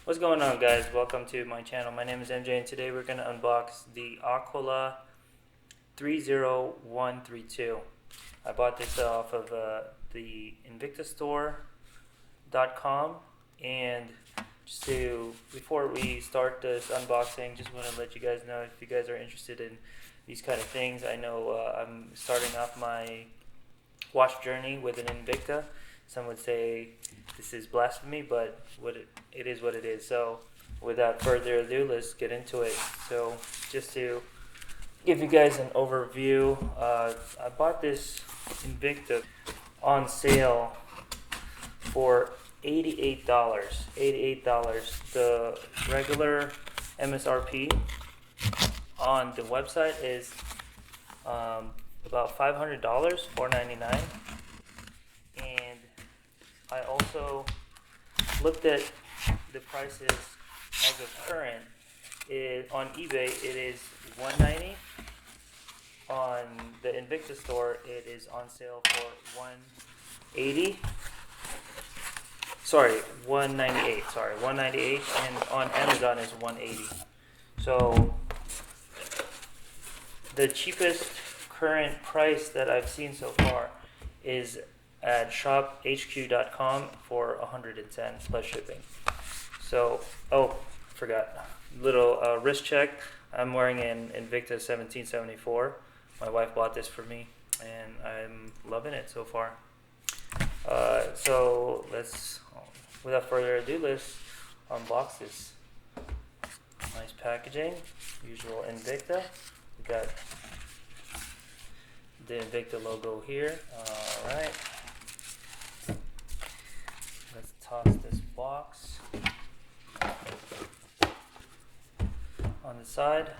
What's going on, guys? Welcome to my channel. My name is MJ, and today we're going to unbox the Akula 30132. I bought this off of the Invictastore.com, and before we start this unboxing, just want to let you guys know if you guys are interested in these kind of things. I know I'm starting off my watch journey with an Invicta. Some would say this is blasphemy, but it is what it is. So without further ado, let's get into it. So just to give you guys an overview, I bought this Invicta on sale for $88. $88. The regular MSRP on the website is about $500, $499. And I also looked at the prices as of current. On eBay, it is $190. On the Invicta store, it is on sale for $180. Sorry, $198. Sorry, $198, and on Amazon is $180. So the cheapest current price that I've seen so far is at shophq.com for $110 plus shipping. So, forgot. Little wrist check. I'm wearing an Invicta 1774. My wife bought this for me, and I'm loving it so far. So without further ado, let's unbox this. Nice packaging, usual Invicta. We got the Invicta logo here. All right. Let's toss this box on the side.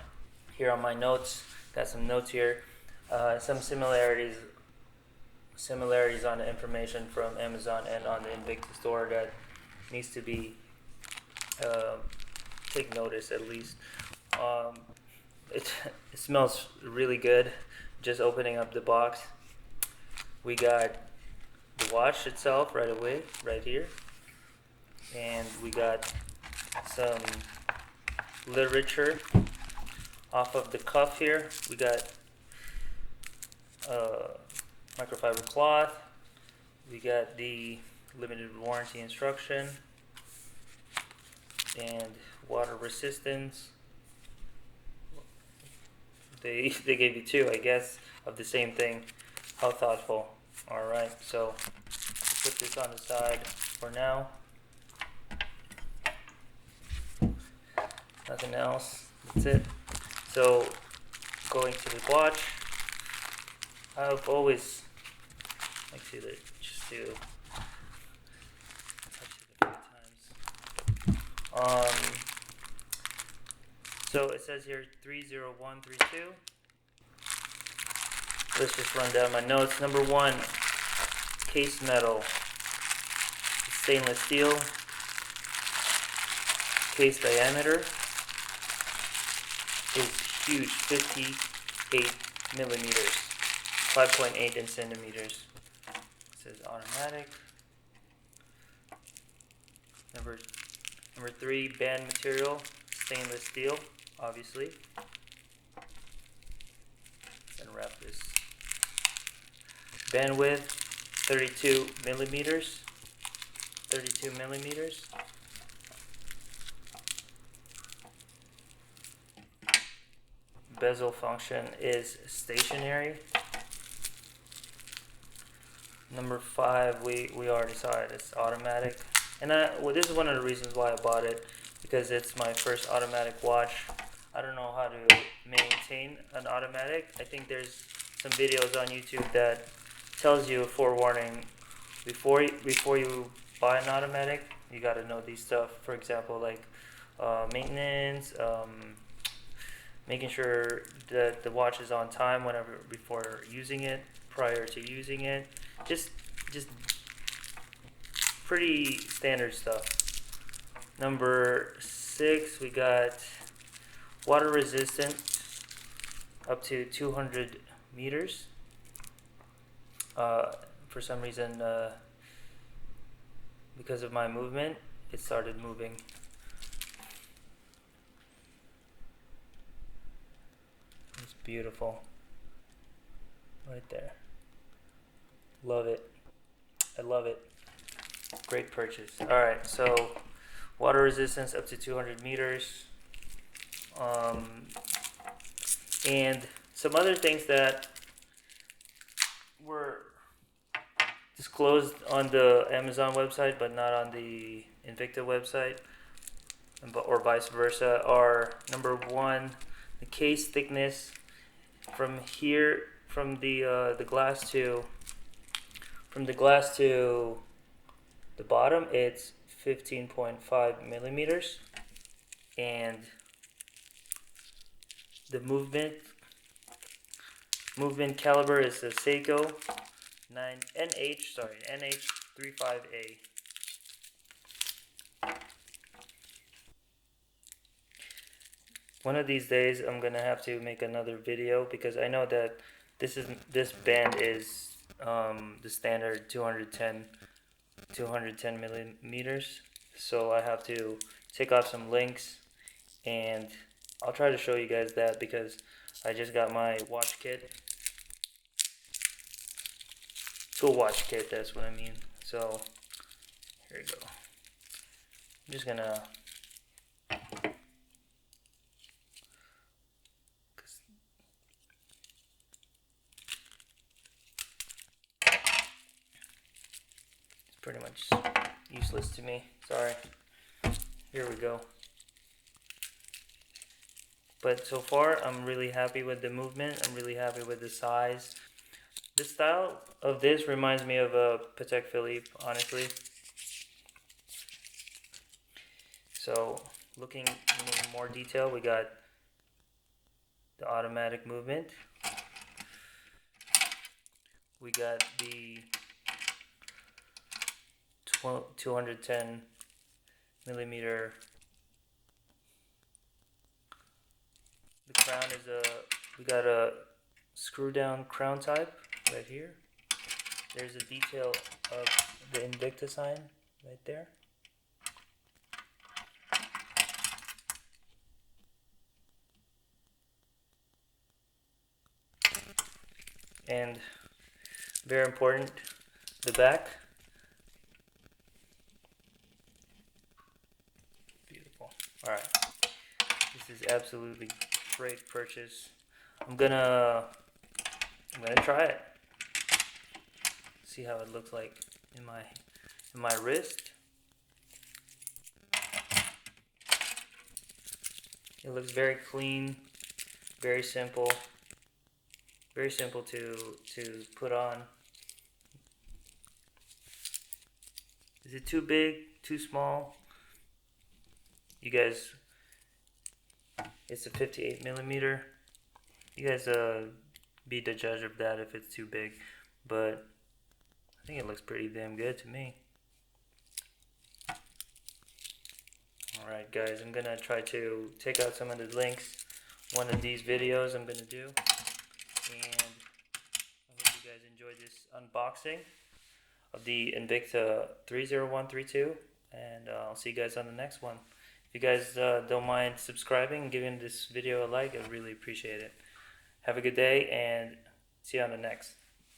Here on my notes, got some notes here. Some similarities on the information from Amazon and on the Invicta store that needs to be take notice at least. It smells really good. Just opening up the box, we got the watch itself right away, right here, and we got some literature off of the cuff here. We got microfiber cloth. We got the limited warranty instruction and water resistance. They gave you two, I guess, of the same thing. How thoughtful. Alright, so put this on the side for now. Nothing else. That's it. So going to the watch, I've always like to just do touch it a few times. So it says here 30132. Let's just run down my notes. Number one, case metal, stainless steel. Case diameter is huge, 58 millimeters, 5.8 in centimeters. It says automatic. Number three, band material, stainless steel, obviously. Unwrap this. Bandwidth, 32 millimeters. 32 millimeters. Bezel function is stationary. Number five, we already saw it. It's automatic, and this is one of the reasons why I bought it, because it's my first automatic watch. I don't know how to maintain an automatic. I think there's some videos on YouTube that tells you a forewarning before you buy an automatic. You got to know these stuff. For example, like maintenance, making sure that the watch is on time before using it, prior to using it. Just pretty standard stuff. Number six, we got water resistant up to 200 meters. For some reason, because of my movement, it started moving. Beautiful. Right there. Love it. I love it. Great purchase. Alright, so water resistance up to 200 meters. And some other things that were disclosed on the Amazon website but not on the Invicta website, or vice versa, are number one, the case thickness from here, from the glass to the bottom, it's 15.5 millimeters, and the movement caliber is a Seiko NH35A. One of these days I'm gonna have to make another video, because I know that this band is the standard 210 millimeters, so I have to take off some links, and I'll try to show you guys that, because I just got my watch kit. Tool watch kit, that's what I mean. So here we go. I'm just gonna pretty much useless to me, sorry. Here we go. But so far I'm really happy with the movement, I'm really happy with the size. The style of this reminds me of a Patek Philippe, honestly. So looking in more detail, we got the automatic movement, we got the 210 millimeter. The crown is we got a screw down crown type right here. There's a detail of the Invicta sign right there. And very important, the back. Beautiful. Alright. This is absolutely great purchase. I'm gonna try it. See how it looks like in my wrist. It looks very clean, very simple to put on. Is it too big, too small? You guys, it's a 58 millimeter. You guys be the judge of that if it's too big, but I think it looks pretty damn good to me. Alright guys, I'm gonna try to take out some of the links. One of these videos I'm gonna do, and I hope you guys enjoyed this unboxing of the Invicta 30132, and I'll see you guys on the next one. If you guys don't mind subscribing and giving this video a like, I'd really appreciate it. Have a good day, and see you on the next.